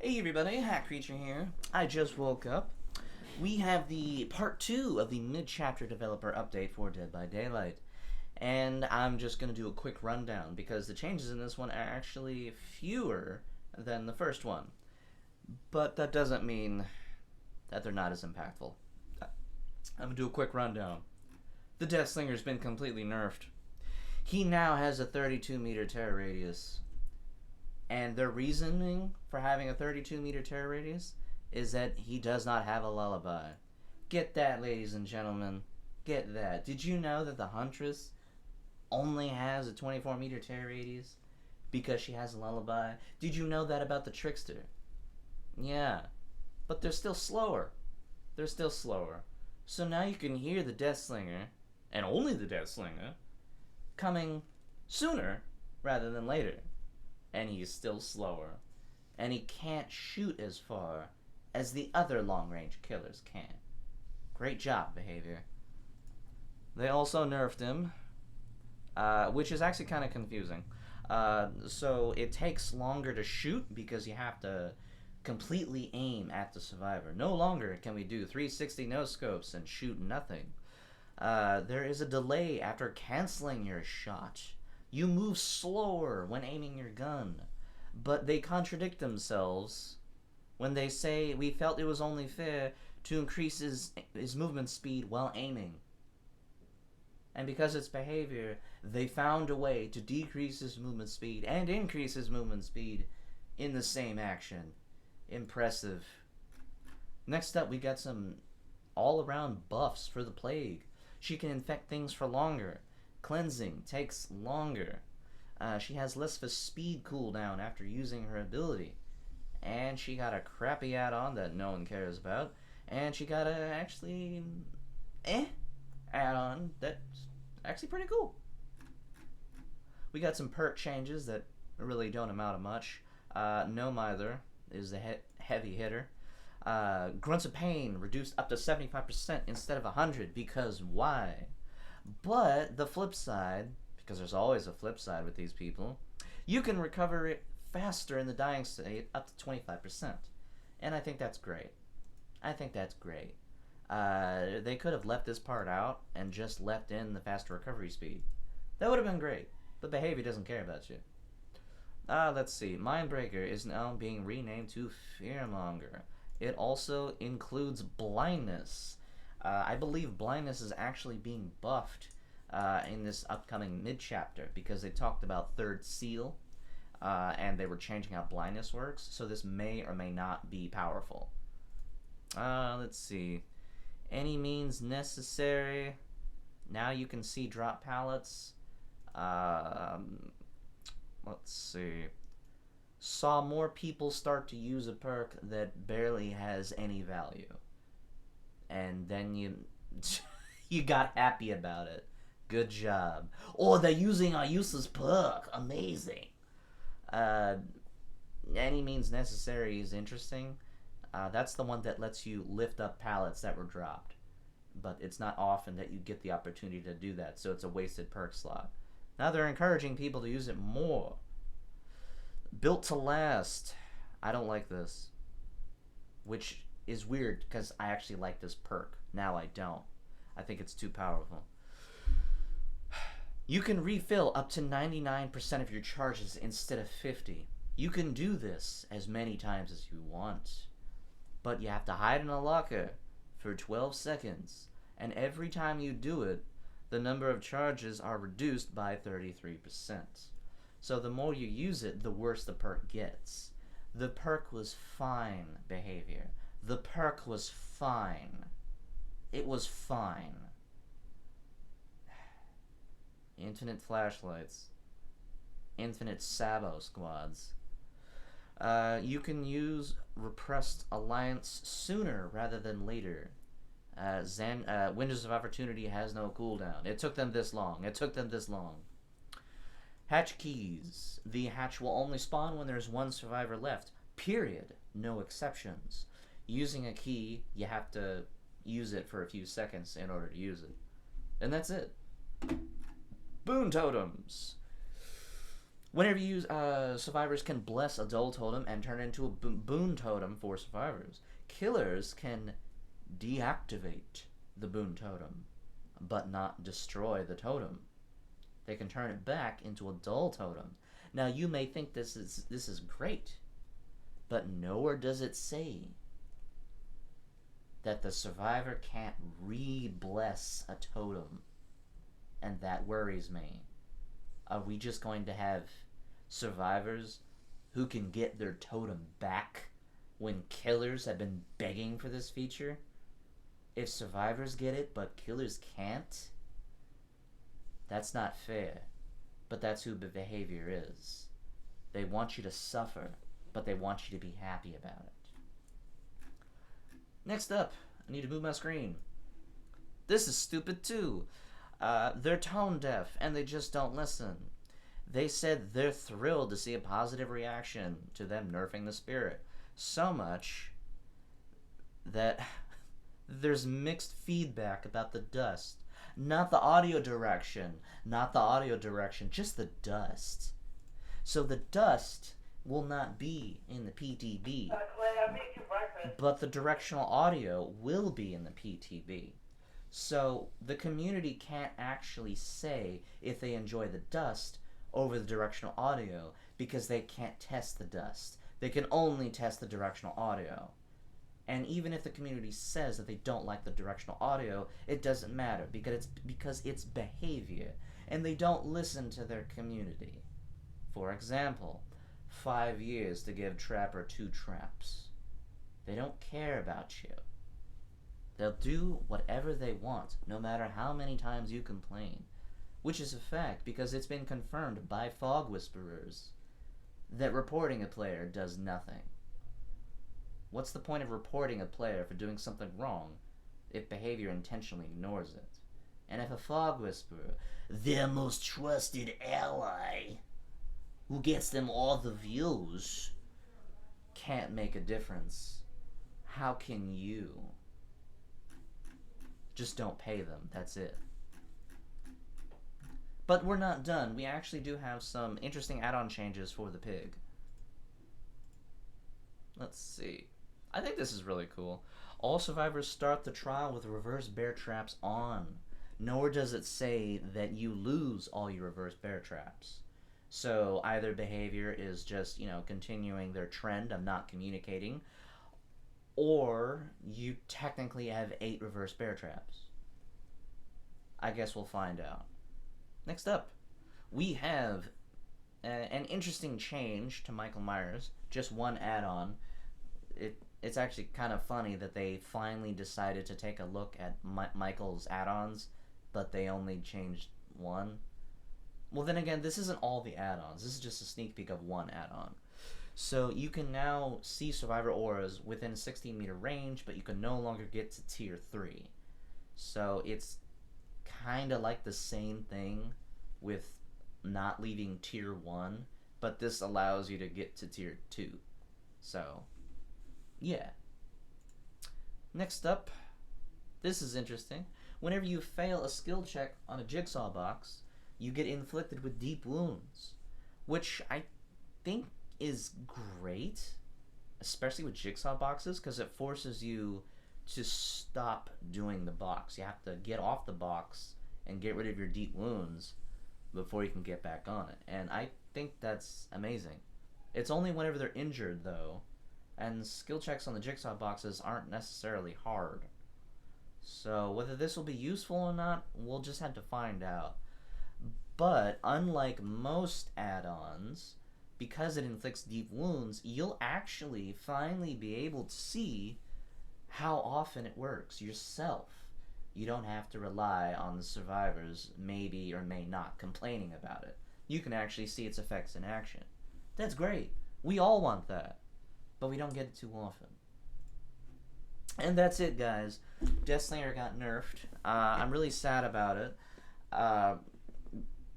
Hey everybody, Hat Creature here. I just woke up. We have the part 2 of the mid-chapter developer update for Dead by Daylight. And I'm just going to do a quick rundown because the changes in this one are actually fewer than the first one. But that doesn't mean that they're not as impactful. I'm going to do a quick rundown. The Deathslinger's been completely nerfed. He now has a 32-meter terror radius. And their reasoning for having a 32-meter terror radius is that he does not have a lullaby. Get that, ladies and gentlemen. Get that. Did you know that the Huntress only has a 24-meter terror radius because she has a lullaby? Did you know that about the Trickster? Yeah. But they're still slower. They're still slower. So now you can hear the Deathslinger, and only the Deathslinger, coming sooner rather than later. And he's still slower. And he can't shoot as far as the other long-range killers can. Great job, Behavior. They also nerfed him, which is actually kind of confusing. So it takes longer to shoot because you have to completely aim at the survivor. No longer can we do 360 no-scopes and shoot nothing. There is a delay after canceling your shot. You move slower when aiming your gun. But they contradict themselves when they say we felt it was only fair to increase his movement speed while aiming. And because it's Behavior, they found a way to decrease his movement speed and increase his movement speed in the same action. Impressive. Next up, we got some all-around buffs for the Plague. She can infect things for longer. Cleansing takes longer. She has less of a speed cooldown after using her ability. And she got a crappy add-on that no one cares about. And she got a actually add-on that's actually pretty cool. We got some perk changes that really don't amount to much. No Mither is the heavy hitter. Grunts of Pain reduced up to 75% instead of 100 because why? But the flip side, because there's always a flip side with these people, you can recover it faster in the dying state up to 25%. And I think that's great. I think that's great. They could have left this part out and just left in the faster recovery speed. That would have been great. But Behavior doesn't care about you. Let's see. Mindbreaker is now being renamed to Fearmonger. It also includes blindness. I believe blindness is actually being buffed in this upcoming mid-chapter because they talked about Third Seal and they were changing how blindness works, so this may or may not be powerful. Let's see. Any means necessary. Now you can see drop pallets. Let's see. Saw more people start to use a perk that barely has any value. And then you got happy about it. Good job. Oh, they're using our useless perk. Amazing. Any means necessary is interesting. That's the one that lets you lift up pallets that were dropped. But it's not often that you get the opportunity to do that, so it's a wasted perk slot. Now they're encouraging people to use it more. Built to last. I don't like this. Which is weird because I actually like this perk. Now I don't. I think it's too powerful. You can refill up to 99% of your charges instead of 50. You can do this as many times as you want. But you have to hide in a locker for 12 seconds. And every time you do it, the number of charges are reduced by 33%. So the more you use it, the worse the perk gets. The perk was fine, Behavior. The perk was fine. It was fine. Infinite flashlights. Infinite Sabo squads. You can use Repressed Alliance sooner rather than later. Windows of Opportunity has no cooldown. It took them this long. Hatch keys. The hatch will only spawn when there's one survivor left. Period. No exceptions. Using a key, you have to use it for a few seconds in order to use it. And that's it. Boon Totems. Whenever you use, survivors can bless a dull totem and turn it into a boon totem for survivors. Killers can deactivate the boon totem, but not destroy the totem. They can turn it back into a dull totem. Now you may think this is great, but nowhere does it say that the survivor can't re-bless a totem, and that worries me. Are we just going to have survivors who can get their totem back when killers have been begging for this feature? If survivors get it but killers can't, that's not fair. But that's who the behavior is. They want you to suffer, but they want you to be happy about it. Next up, I need to move my screen. This is stupid too. They're tone deaf and they just don't listen. They said they're thrilled to see a positive reaction to them nerfing the spirit. So much that there's mixed feedback about the dust. Not the audio direction. Not the audio direction. Just the dust. So the dust will not be in the PTB. But the directional audio will be in the PTB. So the community can't actually say if they enjoy the dust over the directional audio because they can't test the dust. They can only test the directional audio. And even if the community says that they don't like the directional audio, it doesn't matter because it's behavior, and they don't listen to their community. For example, 5 years to give Trapper 2 traps. They don't care about you. They'll do whatever they want, no matter how many times you complain. Which is a fact, because it's been confirmed by fog whisperers that reporting a player does nothing. What's the point of reporting a player for doing something wrong if behavior intentionally ignores it? And if a fog whisperer, their most trusted ally, who gets them all the views, can't make a difference, how can you? Just don't pay them, that's it. But we're not done. We actually do have some interesting add-on changes for the pig. Let's see. I think this is really cool. All survivors start the trial with reverse bear traps on. Nowhere does it say that you lose all your reverse bear traps. So either behavior is just, continuing their trend of not communicating, or you technically have 8 reverse bear traps. I guess we'll find out. Next up, we have an interesting change to Michael Myers. Just one add-on. It's actually kind of funny that they finally decided to take a look at Michael's add-ons, but they only changed one. Well, then again, this isn't all the add-ons. This is just a sneak peek of one add-on. So you can now see survivor auras within a 16-meter range, but you can no longer get to tier 3. So it's kind of like the same thing with not leaving tier 1, but this allows you to get to tier 2. So, yeah. Next up, this is interesting. Whenever you fail a skill check on a Jigsaw Box, you get inflicted with deep wounds, which I think is great, especially with Jigsaw Boxes, because it forces you to stop doing the box. You have to get off the box and get rid of your deep wounds before you can get back on it. And I think that's amazing. It's only whenever they're injured, though, and skill checks on the Jigsaw Boxes aren't necessarily hard. So whether this will be useful or not, we'll just have to find out. But unlike most add-ons, because it inflicts deep wounds, you'll actually finally be able to see how often it works yourself. You don't have to rely on the survivors maybe or may not complaining about it. You can actually see its effects in action. That's great. We all want that. But we don't get it too often. And that's it, guys. Deathslinger got nerfed. I'm really sad about it.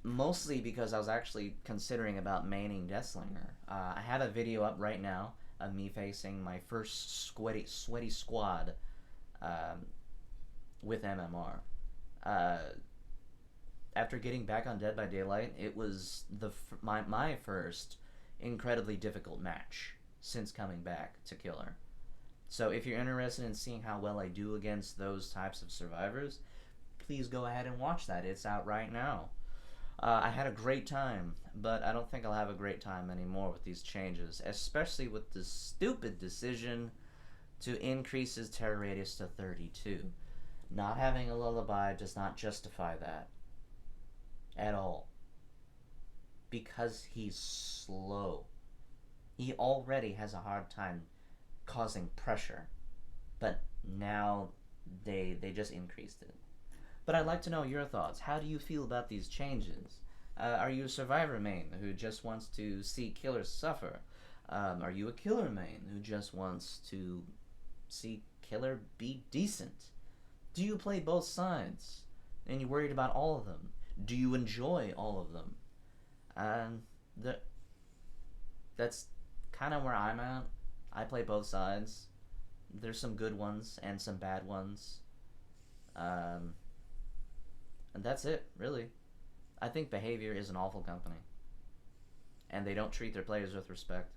Mostly because I was actually considering about maining Deathslinger. I have a video up right now of me facing my first sweaty squad with MMR. after getting back on Dead by Daylight, it was my first incredibly difficult match since coming back to Killer. So if you're interested in seeing how well I do against those types of survivors, please go ahead and watch that. It's out right now. I had a great time, but I don't think I'll have a great time anymore with these changes, especially with the stupid decision to increase his terror radius to 32. Not having a lullaby does not justify that at all, because he's slow. He already has a hard time causing pressure, but now they just increased it. But I'd like to know your thoughts. How do you feel about these changes? Are you a survivor main who just wants to see killers suffer? Are you a killer main who just wants to see killer be decent? Do you play both sides and you're worried about all of them? Do you enjoy all of them? That's kind of where I'm at. I play both sides. There's some good ones and some bad ones. And that's it, really. I think BHVR is an awful company, and they don't treat their players with respect.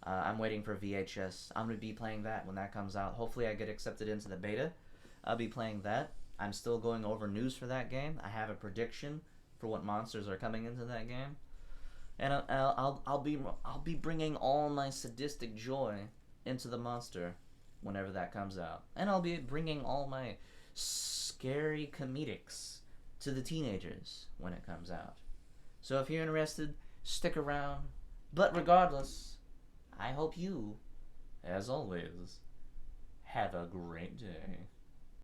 I'm waiting for VHS. I'm going to be playing that when that comes out. Hopefully I get accepted into the beta. I'll be playing that. I'm still going over news for that game. I have a prediction for what monsters are coming into that game. And I'll be bringing all my sadistic joy into the monster whenever that comes out. And I'll be bringing all my scary comedics to the teenagers when it comes out. So if you're interested, stick around. But regardless, I hope you, as always, have a great day.